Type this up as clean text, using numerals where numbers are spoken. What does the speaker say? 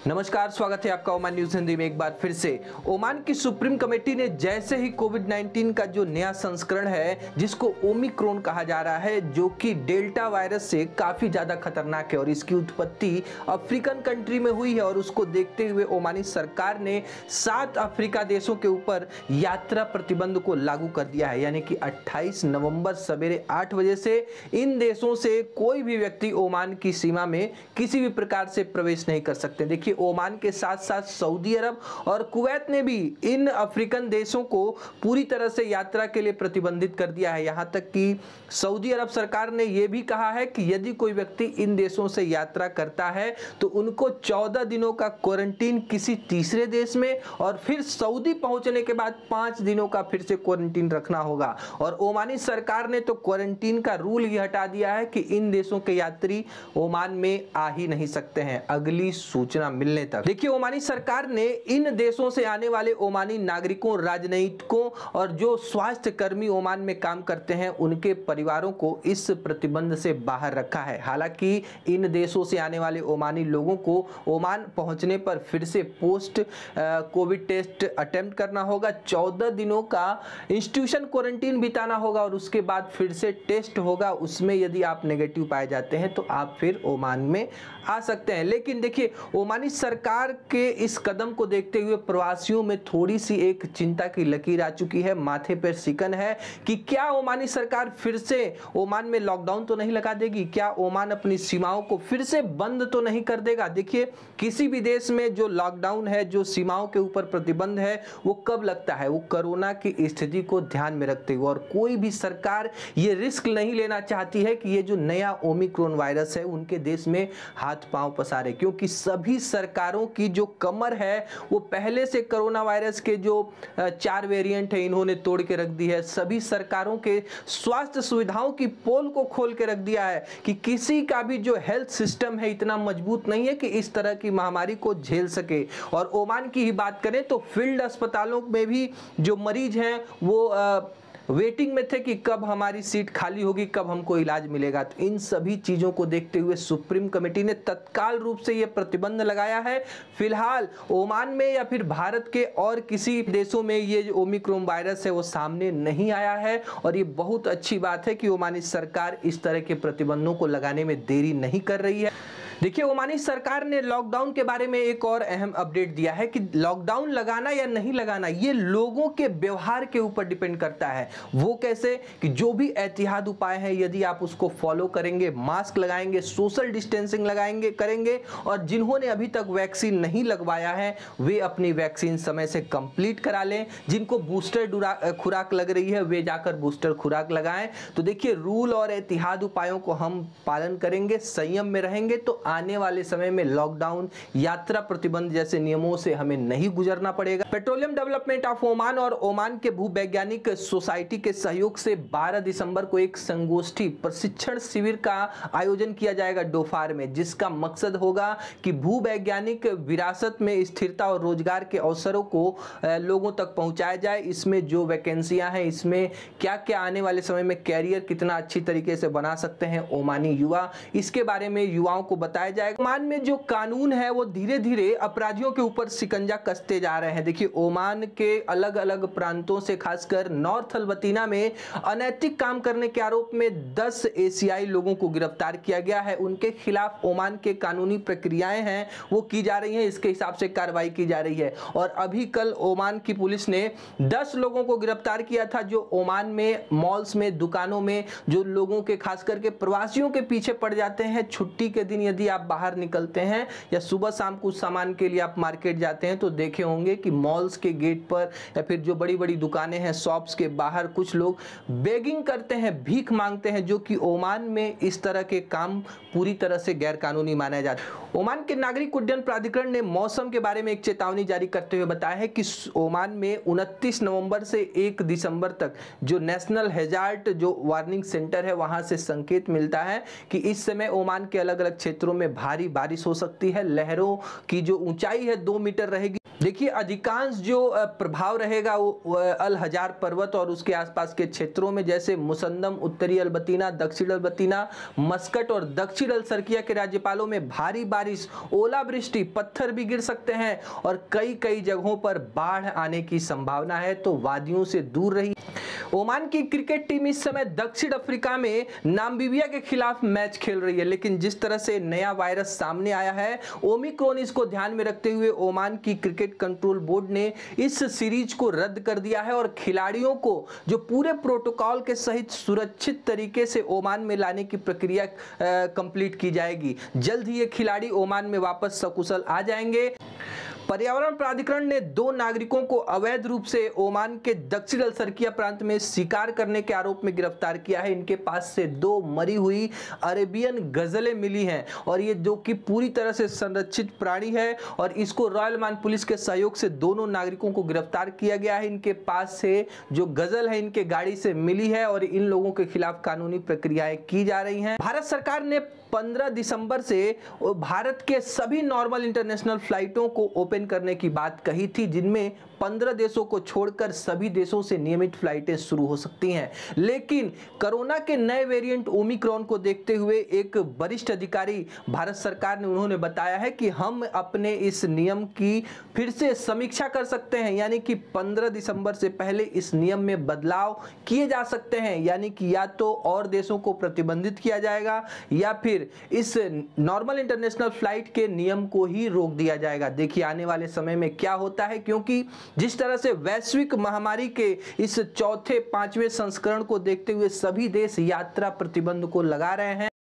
नमस्कार, स्वागत है आपका ओमान न्यूज हिंदी में एक बार फिर से। ओमान की सुप्रीम कमेटी ने जैसे ही कोविड-19 का जो नया संस्करण है जिसको ओमिक्रॉन कहा जा रहा है, जो कि डेल्टा वायरस से काफी ज्यादा खतरनाक है और इसकी उत्पत्ति अफ्रीकन कंट्री में हुई है, और उसको देखते हुए ओमानी सरकार ने 7 अफ्रीका देशों के ऊपर यात्रा प्रतिबंध को लागू कर दिया है। यानी कि 28 नवंबर सवेरे 8 बजे से इन देशों से कोई भी व्यक्ति ओमान की सीमा में किसी भी प्रकार से प्रवेश नहीं कर सकते। देखिए, ओमान के साथ साथ सऊदी अरब और कुवैत ने भी इन अफ्रीकन देशों को पूरी तरह से यात्रा के लिए प्रतिबंधित कर दिया है। यहां तक कि सऊदी अरब सरकार ने यह भी कहा है कि यदि कोई व्यक्ति इन देशों से यात्रा करता है तो उनको 14 दिनों का क्वारंटीन किसी तीसरे देश में, और फिर सऊदी पहुंचने के बाद 5 दिनों का फिर से क्वारंटीन रखना होगा। और ओमानी सरकार ने तो क्वारंटीन का रूल ही हटा दिया है कि इन देशों के यात्री ओमान में आ ही नहीं सकते हैं अगली सूचना मिलने तक। देखिए, ओमानी सरकार ने इन देशों से आने वाले ओमानी नागरिकों, राजनयिकों और जो स्वास्थ्य कर्मी ओमान में काम करते हैं उनके परिवारों को इस प्रतिबंध से बाहर रखा है। हालांकि इन देशों से आने वाले ओमानी लोगों को ओमान पहुंचने पर फिर से पोस्ट कोविड टेस्ट अटेम्प्ट करना होगा, 14 दिनों का इंस्टीट्यूशन क्वारंटीन बिताना होगा और उसके बाद फिर से टेस्ट होगा। उसमें यदि आप नेगेटिव पाए जाते हैं तो आप फिर ओमान में आ सकते हैं। लेकिन देखिए, ओमानी सरकार के इस कदम को देखते हुए प्रवासियों में थोड़ी सी एक चिंता की लकीर आ चुकी है, माथे पर सिकन है कि क्या ओमानी सरकार फिर से ओमान में लॉकडाउन तो नहीं लगा देगी, क्या ओमान अपनी सीमाओं को फिर से बंद तो नहीं कर देगा। देखिए, किसी भी देश में जो लॉकडाउन है, जो सीमाओं के ऊपर प्रतिबंध है, वो कब लगता है, वो कोरोना की स्थिति को ध्यान में रखते हुए। और कोई भी सरकार ये रिस्क नहीं लेना चाहती है कि ये जो नया ओमिक्रॉन वायरस है उनके देश में हाथ पांव पसारे, क्योंकि सभी सरकारों की जो कमर है वो पहले से कोरोना वायरस के जो 4 वेरिएंट है इन्होंने तोड़ के रख दी है। सभी सरकारों के स्वास्थ्य सुविधाओं की पोल को खोल के रख दिया है कि किसी का भी जो हेल्थ सिस्टम है इतना मजबूत नहीं है कि इस तरह की महामारी को झेल सके। और ओमान की ही बात करें तो फील्ड अस्पतालों में भी जो मरीज हैं वो वेटिंग में थे कि कब हमारी सीट खाली होगी, कब हमको इलाज मिलेगा। तो इन सभी चीजों को देखते हुए सुप्रीम कमेटी ने तत्काल रूप से यह प्रतिबंध लगाया है। फिलहाल ओमान में या फिर भारत के और किसी देशों में ये जो ओमिक्रॉन वायरस है वो सामने नहीं आया है, और ये बहुत अच्छी बात है कि ओमानी सरकार इस तरह के प्रतिबंधों को लगाने में देरी नहीं कर रही है। देखिए, ओमानी सरकार ने लॉकडाउन के बारे में एक और अहम अपडेट दिया है कि लॉकडाउन लगाना या नहीं लगाना ये लोगों के व्यवहार के ऊपर डिपेंड करता है। वो कैसे कि जो भी एहतियात उपाय है यदि आप उसको फॉलो करेंगे, मास्क लगाएंगे, सोशल डिस्टेंसिंग लगाएंगे करेंगे, और जिन्होंने अभी तक वैक्सीन नहीं लगवाया है वे अपनी वैक्सीन समय से कंप्लीट करा लें। जिनको बूस्टर खुराक लग रही है वे जाकर बूस्टर खुराक लगाएं। तो देखिए, रूल और एहतियात उपायों को हम पालन करेंगे, संयम में रहेंगे तो आने वाले समय में लॉकडाउन, यात्रा प्रतिबंध जैसे नियमों से हमें नहीं गुजरना पड़ेगा। पेट्रोलियम डेवलपमेंट ऑफ ओमान और ओमान के भूवैज्ञानिक सोसाइटी के सहयोग से 12 दिसंबर को एक संगोष्ठी प्रशिक्षण शिविर का आयोजन किया जाएगा डोफार में, जिसका मकसद होगा कि भूवैज्ञानिक विरासत में स्थिरता और रोजगार के अवसरों को लोगों तक पहुंचाया जाए। इसमें जो वैकेंसियां हैं, इसमें क्या क्या आने वाले समय में कैरियर कितना अच्छी तरीके से बना सकते हैं ओमानी युवा, इसके बारे में युवाओं को बताया जाएगा। ओमान में जो कानून है वो धीरे धीरे अपराधियों के ऊपर शिकंजा कसते जा रहे हैं। देखिए, ओमान के अलग अलग प्रांतों से खासकर नॉर्थ अल्बतीना में अनैतिक काम करने के आरोप में 10 एशियाई लोगों को गिरफ्तार किया गया है। उनके खिलाफ ओमान के कानूनी प्रक्रियाएं हैं वो की जा रही हैं, इसके हिसाब से कार्रवाई की जा रही है। और अभी कल ओमान की पुलिस ने 10 लोगों को गिरफ्तार किया था जो ओमान में मॉल्स में, दुकानों में जो लोगों के खासकर के प्रवासियों के पीछे पड़ जाते हैं। छुट्टी के दिन यदि आप बाहर निकलते हैं या सुबह शाम कुछ सामान के लिए आप मार्केट जाते हैं तो देखे होंगे कि मॉल्स के गेट पर या फिर जो बड़ी बड़ी दुकानें हैं, शॉप्स के बाहर कुछ लोग बेगिंग करते हैं, भीख मांगते हैं, जो कि ओमान में इस तरह के काम पूरी तरह से गैर कानूनी माना जाता है। ओमान के नागरिक उड्डयन प्राधिकरण ने मौसम के बारे में एक चेतावनी जारी करते हुए बताया है कि ओमान में 29 नवंबर से 1 दिसंबर तक जो नेशनल हैजार्ड जो वार्निंग सेंटर है वहां से संकेत मिलता है कि इस समय ओमान के अलग अलग क्षेत्रों में भारी बारिश हो सकती है। लहरों की जो ऊंचाई है 2 मीटर रहेगी। देखिए, अधिकांश जो प्रभाव रहेगा वो अल हजार पर्वत और उसके आसपास के क्षेत्रों में, जैसे मुसंदम, उत्तरी अल्बर्टीना, दक्षिण अल्बर्टीना, मस्कट और दक्षिण अल सर्किया के राज्यपालों में भारी बारिश, ओलावृष्टि, पत्थर भी गिर सकते हैं और कई कई जगहों पर बाढ़ आने की संभावना है, तो वादियों से दूर रहिए। ओमान की क्रिकेट टीम इस समय दक्षिण अफ्रीका में नामीबिया के खिलाफ मैच खेल रही है, लेकिन जिस तरह से नया वायरस सामने आया है ओमिक्रॉन, इसको ध्यान में रखते हुए ओमान की क्रिकेट कंट्रोल बोर्ड ने इस सीरीज को रद्द कर दिया है और खिलाड़ियों को जो पूरे प्रोटोकॉल के सहित सुरक्षित तरीके से ओमान में लाने की प्रक्रिया कंप्लीट की जाएगी। जल्द ही ये खिलाड़ी ओमान में वापस सकुशल आ जाएंगे। पर्यावरण प्राधिकरण ने 2 नागरिकों को अवैध रूप से ओमान के दक्षिण अल सर्किया प्रांत में शिकार करने के आरोप में गिरफ्तार किया है। इनके पास से 2 मरी हुई अरेबियन गजलें मिली हैं और ये जो कि पूरी तरह से संरक्षित प्राणी है और इसको रॉयल ओमान पुलिस के सहयोग से दोनों नागरिकों को गिरफ्तार किया गया है। इनके पास से जो गजल है इनके गाड़ी से मिली है और इन लोगों के खिलाफ कानूनी प्रक्रियाएं की जा रही हैं। भारत सरकार ने 15 दिसंबर से भारत के सभी नॉर्मल इंटरनेशनल फ्लाइटों को ओपन करने की बात कही थी, जिनमें 15 देशों को छोड़कर सभी देशों से नियमित फ्लाइटें शुरू हो सकती हैं। लेकिन कोरोना के नए वेरिएंट ओमिक्रॉन को देखते हुए एक वरिष्ठ अधिकारी भारत सरकार ने उन्होंने बताया है कि हम अपने इस नियम की फिर से समीक्षा कर सकते हैं, यानी कि 15 दिसंबर से पहले इस नियम में बदलाव किए जा सकते हैं, यानी कि या तो और देशों को प्रतिबंधित किया जाएगा या फिर इस नॉर्मल इंटरनेशनल फ्लाइट के नियम को ही रोक दिया जाएगा। देखिए आने वाले समय में क्या होता है, क्योंकि जिस तरह से वैश्विक महामारी के इस चौथे 5वें संस्करण को देखते हुए सभी देश यात्रा प्रतिबंध को लगा रहे हैं।